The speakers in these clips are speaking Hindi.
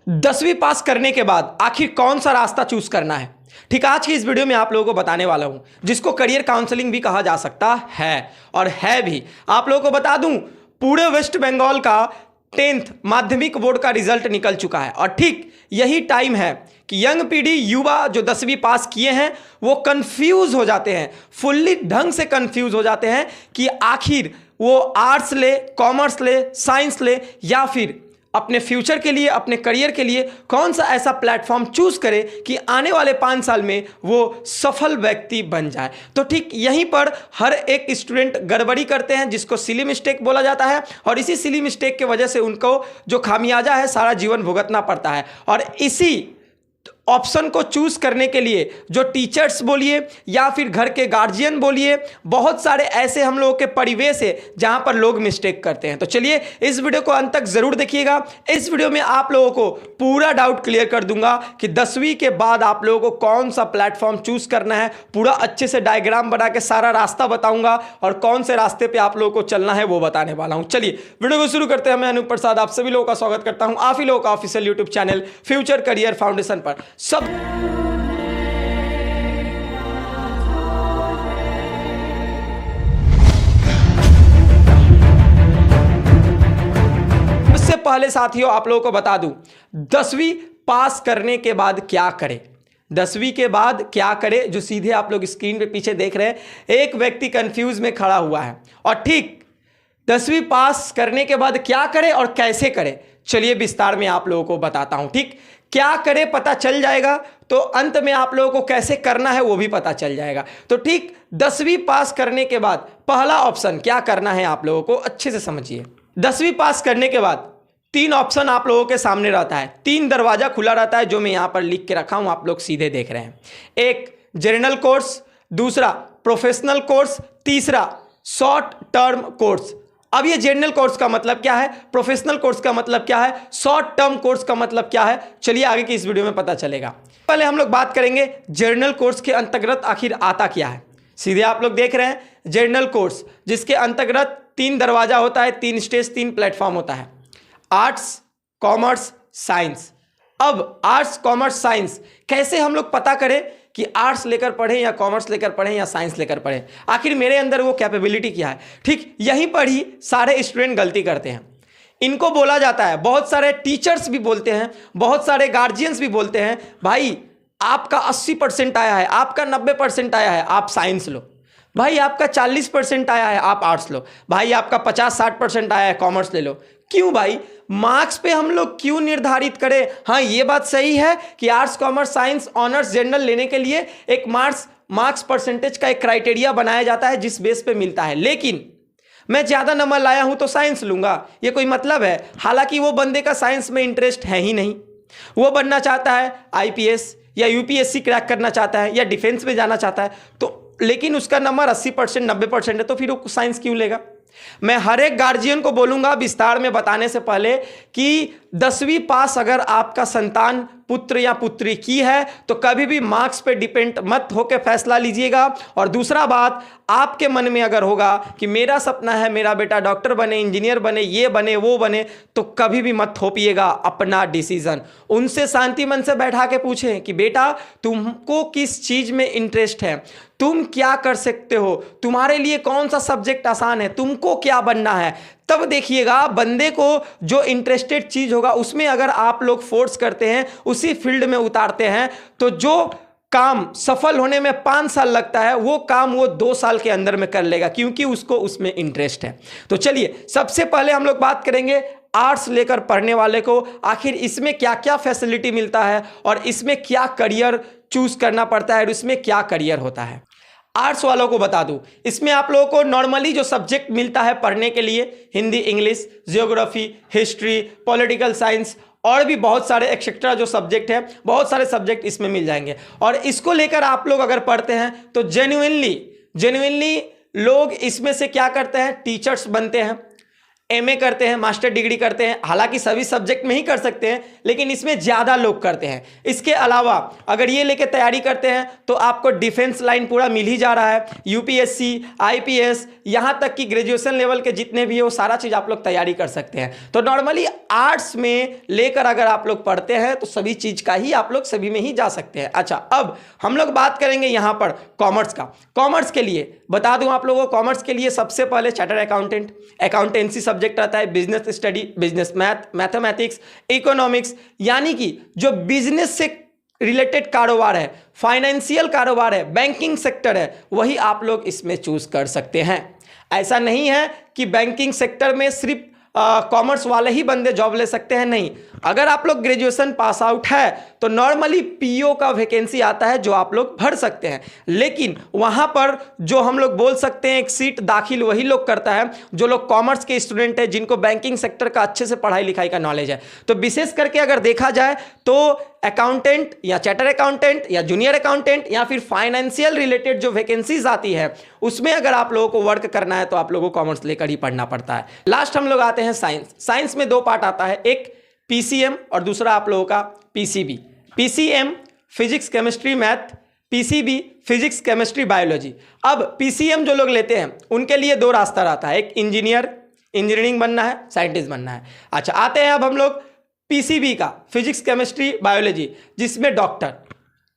10वीं पास करने के बाद आखिर कौन सा रास्ता चूज करना है, ठीक आज की इस वीडियो में आप लोगों को बताने वाला हूं, जिसको करियर काउंसलिंग भी कहा जा सकता है और है भी। आप लोगों को बता दूं, पूरे वेस्ट बंगाल का 10th माध्यमिक बोर्ड का रिजल्ट निकल चुका है और ठीक यही टाइम है कि यंग पीढ़ी, युवा जो 10वीं पास किए हैं वो कंफ्यूज हो जाते हैं, फुल्ली ढंग से कंफ्यूज हो जाते हैं कि आखिर वो आर्ट्स ले, कॉमर्स ले, साइंस ले या फिर अपने फ्यूचर के लिए, अपने करियर के लिए कौन सा ऐसा प्लेटफॉर्म चूज करे कि आने वाले 5 साल में वो सफल व्यक्ति बन जाए। तो ठीक यहीं पर हर एक स्टूडेंट गड़बड़ी करते हैं, जिसको सिली मिस्टेक बोला जाता है, और इसी सिली मिस्टेक के वजह से उनको जो खामियाजा है सारा जीवन भुगतना पड़ता है। और इसी ऑप्शन को चूज करने के लिए जो टीचर्स बोलिए या फिर घर के गार्जियन बोलिए, बहुत सारे ऐसे हम लोगों के परिवेश है जहां पर लोग मिस्टेक करते हैं। तो चलिए इस वीडियो को अंत तक जरूर देखिएगा। इस वीडियो में आप लोगों को पूरा डाउट क्लियर कर दूंगा कि 10वीं के बाद आप लोगों को कौन सा प्लेटफॉर्म चूज करना है, पूरा अच्छे से डायग्राम बना के सारा रास्ता बताऊंगा और कौन से रास्ते पर आप लोगों को चलना है वो बताने वाला हूं। चलिए वीडियो को शुरू करते हैं। मैं अनूप प्रसाद आप सभी लोगों का स्वागत करता हूं आप ही लोगों का official YouTube channel future career foundation पर। सब इससे पहले साथियों आप लोगों को बता दूं, 10वीं पास करने के बाद क्या करें, 10वीं के बाद क्या करें, जो सीधे आप लोग स्क्रीन पे पीछे देख रहे हैं। एक व्यक्ति कंफ्यूज में खड़ा हुआ है और ठीक 10वीं पास करने के बाद क्या करें और कैसे करें, चलिए विस्तार में आप लोगों को बताता हूं। ठीक क्या करें पता चल जाएगा तो अंत में आप लोगों को कैसे करना है वो भी पता चल जाएगा। तो ठीक 10वीं पास करने के बाद पहला ऑप्शन क्या करना है आप लोगों को अच्छे से समझिए। 10वीं पास करने के बाद 3 ऑप्शन आप लोगों के सामने रहता है, 3 दरवाजा खुला रहता है, जो मैं यहां पर लिख के रखा हूं, आप लोग सीधे देख रहे हैं। एक जनरल कोर्स, दूसरा प्रोफेशनल कोर्स, तीसरा शॉर्ट टर्म कोर्स। अब ये जनरल कोर्स का मतलब क्या है, प्रोफेशनल कोर्स का मतलब क्या है, शॉर्ट टर्म कोर्स का मतलब क्या है, चलिए आगे की इस वीडियो में पता चलेगा। पहले हम लोग बात करेंगे जनरल कोर्स के अंतर्गत आखिर आता क्या है। सीधे आप लोग देख रहे हैं जनरल कोर्स, जिसके अंतर्गत 3 दरवाजा होता है, 3 स्टेज, 3 प्लेटफॉर्म होता है, आर्ट्स, कॉमर्स, साइंस। अब आर्ट्स, कॉमर्स, साइंस कैसे हम लोग पता करें कि आर्ट्स लेकर पढ़ें या कॉमर्स लेकर पढ़ें या साइंस लेकर पढ़ें, आखिर मेरे अंदर वो कैपेबिलिटी क्या है। ठीक यहीं पर ही सारे स्टूडेंट गलती करते हैं। इनको बोला जाता है, बहुत सारे टीचर्स भी बोलते हैं, बहुत सारे गार्जियंस भी बोलते हैं, भाई आपका 80% आया है, आपका 90% आया है, आप साइंस लो। भाई आपका 40% आया है, आप आर्ट्स लो। भाई आपका 50-60% आया है, कॉमर्स ले लो। क्यों भाई, मार्क्स पे हम लोग क्यों निर्धारित करें। हाँ ये बात सही है कि arts, commerce, science, honours, general लेने के लिए एक मार्क्स परसेंटेज का एक क्राइटेरिया बनाया जाता है जिस बेस पे मिलता है, लेकिन मैं ज्यादा नंबर लाया हूं तो साइंस लूंगा, ये कोई मतलब है। हालांकि वो बंदे का साइंस में इंटरेस्ट है ही नहीं, वो बनना चाहता है आईपीएस या यूपीएससी क्रैक करना चाहता है या डिफेंस में जाना चाहता है, तो लेकिन उसका नंबर 80% 90% है, तो फिर वो साइंस क्यों लेगा। मैं हर एक गार्जियन को बोलूंगा विस्तार में बताने से पहले कि 10वीं पास अगर आपका संतान, पुत्र या पुत्री की है तो कभी भी मार्क्स पे डिपेंड मत होकर फैसला लीजिएगा। और दूसरा बात, आपके मन में अगर होगा कि मेरा सपना है मेरा बेटा डॉक्टर बने, इंजीनियर बने, ये बने वो बने, तो कभी भी मत थोपिएगा अपना डिसीजन। उनसे शांति मन से बैठा के पूछें कि बेटा तुमको किस चीज में इंटरेस्ट है, तुम क्या कर सकते हो, तुम्हारे लिए कौन सा सब्जेक्ट आसान है, तुमको क्या बनना है। तब देखिएगा बंदे को जो इंटरेस्टेड चीज होगा उसमें अगर आप लोग फोर्स करते हैं, उसी फील्ड में उतारते हैं, तो जो काम सफल होने में 5 साल लगता है वो काम वो 2 साल के अंदर में कर लेगा, क्योंकि उसको उसमें इंटरेस्ट है। तो चलिए सबसे पहले हम लोग बात करेंगे आर्ट्स लेकर पढ़ने वाले को, आखिर इसमें क्या क्या फैसिलिटी मिलता है और इसमें क्या करियर चूज करना पड़ता है और इसमें क्या करियर होता है। आर्ट्स वालों को बता दूं, इसमें आप लोगों को नॉर्मली जो सब्जेक्ट मिलता है पढ़ने के लिए, Hindi, English, geography, history, political science और भी बहुत सारे एक्सेट्रा जो सब्जेक्ट है, बहुत सारे सब्जेक्ट इसमें मिल जाएंगे। और इसको लेकर आप लोग अगर पढ़ते हैं तो जेन्युइनली लोग इसमें से क्या करते हैं, टीचर्स बनते हैं, एमए करते हैं, मास्टर डिग्री करते हैं, हालांकि सभी सब्जेक्ट में ही कर सकते हैं लेकिन इसमें ज़्यादा लोग करते हैं। इसके अलावा अगर ये लेके तैयारी करते हैं तो आपको डिफेंस लाइन पूरा मिल ही जा रहा है, यूपीएससी, आईपीएस, यहाँ तक कि ग्रेजुएशन लेवल के जितने भी हो सारा चीज़ आप लोग तैयारी कर सकते हैं। तो नॉर्मली आर्ट्स में लेकर अगर आप लोग पढ़ते हैं तो सभी चीज़ का ही आप लोग सभी में ही जा सकते हैं। अच्छा, अब हम लोग बात करेंगे यहाँ पर कॉमर्स का। कॉमर्स के लिए बता दूं आप लोगों को, कॉमर्स के लिए सबसे पहले चार्टर्ड अकाउंटेंट, अकाउंटेंसी सब्जेक्ट आता है, business study, business math, mathematics, economics, यानी कि जो बिजनेस से रिलेटेड कारोबार है, फाइनेंशियल कारोबार है, बैंकिंग सेक्टर है, वही आप लोग इसमें चूज कर सकते हैं। ऐसा नहीं है कि बैंकिंग सेक्टर में सिर्फ कॉमर्स वाले ही बंदे जॉब ले सकते हैं, नहीं। अगर आप लोग ग्रेजुएशन पास आउट है तो नॉर्मली पीओ का वैकेंसी आता है जो आप लोग भर सकते हैं, लेकिन वहां पर जो हम लोग बोल सकते हैं एक सीट दाखिल वही लोग करता है जो लोग कॉमर्स के स्टूडेंट है, जिनको बैंकिंग सेक्टर का अच्छे से पढ़ाई लिखाई का नॉलेज है। तो विशेष करके अगर देखा जाए तो अकाउंटेंट या चार्टर्ड अकाउंटेंट या जूनियर अकाउंटेंट या फिर फाइनेंशियल रिलेटेड जो वैकेंसीज आती है उसमें अगर आप लोगों को वर्क करना है तो आप लोगों को कॉमर्स लेकर ही पढ़ना पड़ता है। लास्ट हम लोग आते हैं साइंस। साइंस में दो पार्ट आता है, एक पीसीएम और दूसरा आप लोगों का PCB. PCM physics chemistry math, PCB physics chemistry biology. अब पीसीएम जो लोग लेते हैं उनके लिए दो रास्ता रहता है, एक इंजीनियरिंग बनना है, साइंटिस्ट बनना है। अच्छा, आते हैं अब हम लोग पीसीबी का, फिजिक्स केमिस्ट्री बायोलॉजी, जिसमें डॉक्टर।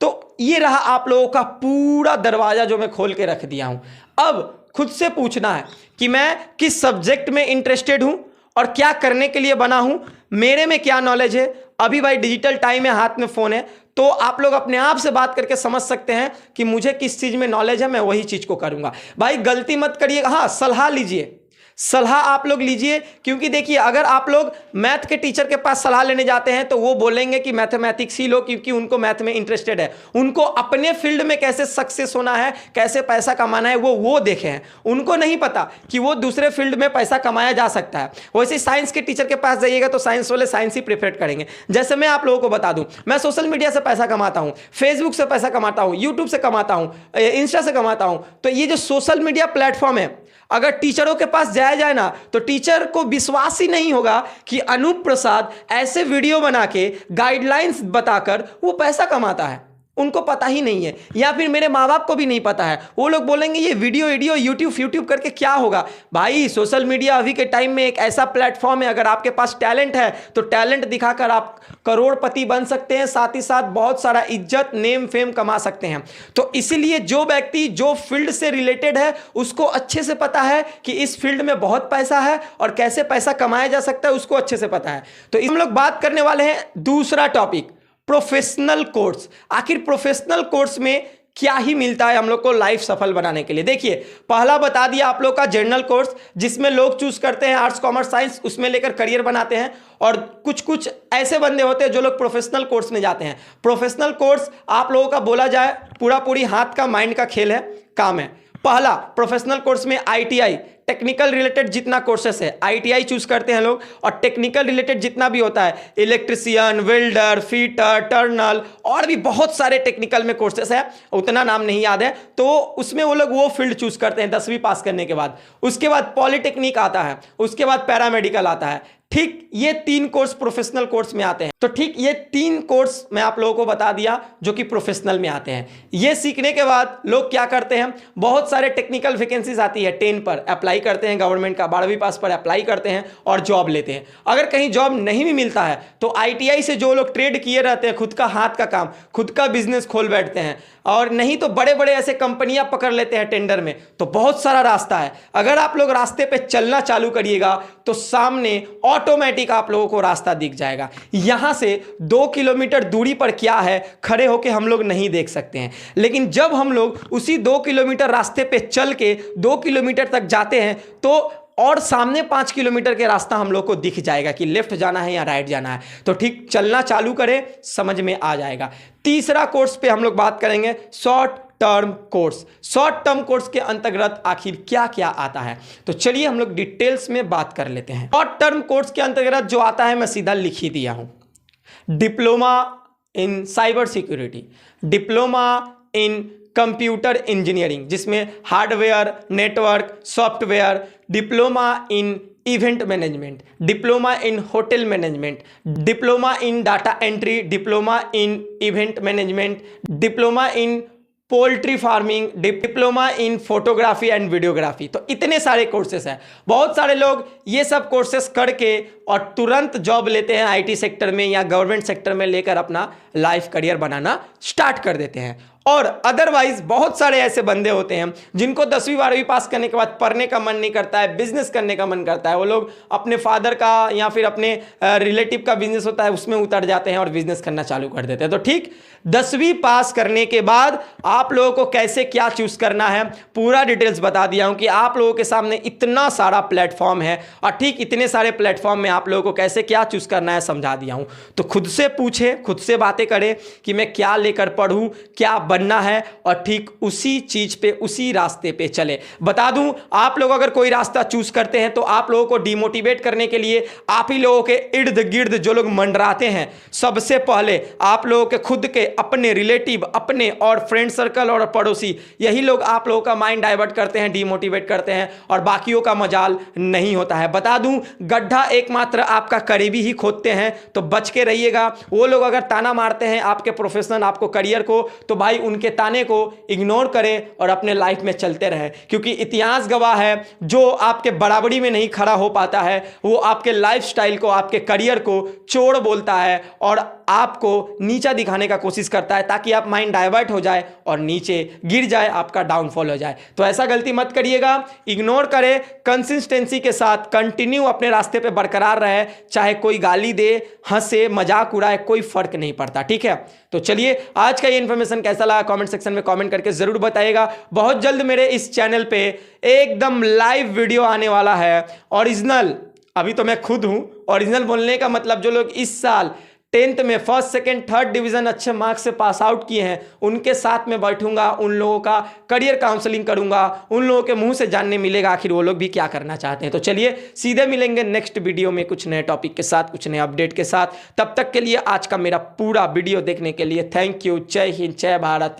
तो ये रहा आप लोगों का पूरा दरवाजा जो मैं खोल के रख दिया हूं। अब खुद से पूछना है कि मैं किस सब्जेक्ट में इंटरेस्टेड हूं और क्या करने के लिए बना हूं, मेरे में क्या नॉलेज है। अभी भाई डिजिटल टाइम है, हाथ में फोन है, तो आप लोग अपने आप से बात करके समझ सकते हैं कि मुझे किस चीज में नॉलेज है, मैं वही चीज को करूंगा। भाई गलती मत करिए, हाँ सलाह लीजिए, सलाह आप लोग लीजिए, क्योंकि देखिए अगर आप लोग मैथ के टीचर के पास सलाह लेने जाते हैं तो वो बोलेंगे कि मैथमेटिक्स ही लो, क्योंकि उनको मैथ में इंटरेस्टेड है। उनको अपने फील्ड में कैसे सक्सेस होना है, कैसे पैसा कमाना है वो देखे हैं, उनको नहीं पता कि वो दूसरे फील्ड में पैसा कमाया जा सकता है। वैसे साइंस के टीचर के पास जाइएगा तो साइंस वाले साइंस ही प्रेफर करेंगे। जैसे मैं आप लोगों को बता दूं, मैं सोशल मीडिया से पैसा कमाता हूं, फेसबुक से पैसा कमाता हूं, यूट्यूब से कमाता हूं, इंस्टा से कमाता हूं। तो ये जो सोशल मीडिया प्लेटफॉर्म है, अगर टीचरों के पास जाया जाए ना तो टीचर को विश्वास ही नहीं होगा कि अनूप प्रसाद ऐसे वीडियो बना के गाइडलाइंस बताकर वो पैसा कमाता है। उनको पता ही नहीं है, या फिर मेरे माँ बाप को भी नहीं पता है। वो लोग बोलेंगे ये वीडियो यूट्यूब करके क्या होगा। भाई सोशल मीडिया अभी के टाइम में एक ऐसा प्लेटफॉर्म है, अगर आपके पास टैलेंट है तो टैलेंट दिखाकर आप करोड़पति बन सकते हैं, साथ ही साथ बहुत सारा इज्जत नेम फेम कमा सकते हैं। तो इसीलिए जो व्यक्ति जो फील्ड से रिलेटेड है उसको अच्छे से पता है कि इस फील्ड में बहुत पैसा है और कैसे पैसा कमाया जा सकता है, उसको अच्छे से पता है। तो हम लोग बात करने वाले हैं दूसरा टॉपिक, प्रोफेशनल कोर्स। आखिर प्रोफेशनल कोर्स में क्या ही मिलता है हम लोग को लाइफ सफल बनाने के लिए। देखिए पहला बता दिया आप लोग का जनरल कोर्स, जिसमें लोग चूज करते हैं आर्ट्स कॉमर्स साइंस, उसमें लेकर करियर बनाते हैं। और कुछ ऐसे बंदे होते हैं जो लोग प्रोफेशनल कोर्स में जाते हैं। प्रोफेशनल कोर्स आप लोगों का बोला जाए पूरी हाथ का माइंड का खेल है, काम है। पहला प्रोफेशनल कोर्स में आईटीआई, टेक्निकल रिलेटेड जितना कोर्सेस है आईटीआई चूज करते हैं लोग। और टेक्निकल रिलेटेड जितना भी होता है, इलेक्ट्रिशियन, वेल्डर, फिटर, टर्नल, और भी बहुत सारे टेक्निकल में कोर्सेस है, उतना नाम नहीं याद है, तो उसमें वो लोग वो फील्ड चूज करते हैं 10वीं पास करने के बाद। उसके बाद पॉलिटेक्निक आता है, उसके बाद पैरामेडिकल आता है। ठीक ये 3 कोर्स प्रोफेशनल कोर्स में आते हैं। तो ठीक ये 3 कोर्स मैं आप लोगों को बता दिया जो कि प्रोफेशनल में आते हैं। ये सीखने के बाद लोग क्या करते हैं, बहुत सारे टेक्निकल वैकेंसीज आती है, 10 पर अप्लाई करते हैं, गवर्नमेंट का 12वीं पास पर अप्लाई करते हैं और जॉब लेते हैं। अगर कहीं जॉब नहीं भी मिलता है तो आईटीआई से जो लोग ट्रेड किए रहते हैं, खुद का हाथ का काम, खुद का बिजनेस खोल बैठते हैं, और नहीं तो बड़े बड़े ऐसे कंपनियां पकड़ लेते हैं टेंडर में। तो बहुत सारा रास्ता है, अगर आप लोग रास्ते पे चलना चालू करिएगा तो सामने ऑटोमेटिक आप लोगों को रास्ता दिख जाएगा। यहां से 2 किलोमीटर दूरी पर क्या है खड़े होके हम लोग नहीं देख सकते हैं, लेकिन जब हम लोग उसी 2 किलोमीटर रास्ते पे चल के 2 किलोमीटर तक जाते हैं तो और सामने 5 किलोमीटर के रास्ता हम लोग को दिख जाएगा कि लेफ्ट जाना है या राइट जाना है। तो ठीक चलना चालू करें, समझ में आ जाएगा। तीसरा कोर्स पे हम लोग बात करेंगे short term course. Short term course के अंतर्गत आखिर क्या क्या आता है, तो चलिए हम लोग डिटेल्स में बात कर लेते हैं। शॉर्ट टर्म कोर्स के अंतर्गत जो आता है मैं सीधा लिख ही दिया हूं, diploma in cyber security, diploma in computer engineering जिसमें hardware, network, software, diploma in event management, diploma in hotel management, diploma in data entry, diploma in event management, diploma in poultry farming, diploma in photography and videography. तो इतने सारे कोर्सेस हैं। बहुत सारे लोग ये सब कोर्सेस करके और तुरंत जॉब लेते हैं आईटी सेक्टर में या गवर्नमेंट सेक्टर में, लेकर अपना लाइफ करियर बनाना स्टार्ट कर देते हैं। और अदरवाइज बहुत सारे ऐसे बंदे होते हैं जिनको 10वीं 12वीं पास करने के बाद पढ़ने का मन नहीं करता है, बिजनेस करने का मन करता है। वो लोग अपने फादर का या फिर अपने रिलेटिव का बिजनेस होता है उसमें उतर जाते हैं और बिजनेस करना चालू कर देते हैं। तो ठीक 10वीं पास करने के बाद आप लोगों को कैसे क्या चूज करना है पूरा डिटेल्स बता दिया हूं कि आप लोगों के सामने इतना सारा प्लेटफॉर्म है और ठीक इतने सारे प्लेटफॉर्म में आप लोगों को कैसे क्या चूज करना है समझा दिया हूं। तो खुद से पूछे, खुद से बातें करें कि मैं क्या लेकर पढ़ूं, क्या बनना है, और ठीक उसी चीज पे, उसी रास्ते पे चले। बता दूं, आप लोग अगर कोई रास्ता चूज करते हैं तो आप लोगों को डिमोटिवेट करने के लिए आप ही लोगों के इर्द गिर्द जो लोग मंडराते हैं, सबसे पहले आप लोगों के खुद के अपने रिलेटिव, अपने और फ्रेंड सर्कल और पड़ोसी, यही लोग आप लोगों का माइंड डाइवर्ट करते हैं, डिमोटिवेट करते हैं और बाकियों का मजाल नहीं होता है। बता दूं, गड्ढा एकमात्र आपका करीबी ही खोदते हैं, तो बच के रहिएगा। वो लोग अगर ताना मारते हैं आपके प्रोफेशनल, आपको करियर को, तो भाई उनके ताने को इग्नोर करें और अपने लाइफ में चलते रहें, क्योंकि इतिहास गवाह है जो आपके बराबरी में नहीं खड़ा हो पाता है वो आपके लाइफस्टाइल को, आपके करियर को चोर बोलता है और आपको नीचा दिखाने का कोशिश करता है ताकि आप माइंड डाइवर्ट हो जाए और नीचे गिर जाए, आपका डाउनफॉल हो जाए। तो ऐसा गलती मत करिएगा, इग्नोर करें, कंसिस्टेंसी के साथ कंटिन्यू अपने रास्ते पे बरकरार रहे, चाहे कोई गाली दे, हंसे, मजाक उड़ाए, कोई फर्क नहीं पड़ता। ठीक है, तो चलिए आज का ये इन्फॉर्मेशन कैसा लगा कमेंट सेक्शन में कमेंट करके जरूर बताइएगा। बहुत जल्द मेरे इस चैनल पे एकदम लाइव वीडियो आने वाला है, ओरिजिनल। अभी तो मैं खुद हूं ओरिजिनल बोलने का मतलब, जो लोग इस साल 10th में फर्स्ट सेकंड थर्ड डिवीजन अच्छे मार्क्स से पास आउट किए हैं, उनके साथ में बैठूंगा, उन लोगों का करियर काउंसलिंग करूंगा, उन लोगों के मुंह से जानने मिलेगा आखिर वो लोग भी क्या करना चाहते हैं। तो चलिए सीधे मिलेंगे नेक्स्ट वीडियो में कुछ नए टॉपिक के साथ, कुछ नए अपडेट के साथ। तब तक के लिए आज का मेरा पूरा वीडियो देखने के लिए थैंक यू। जय हिंद, जय भारत।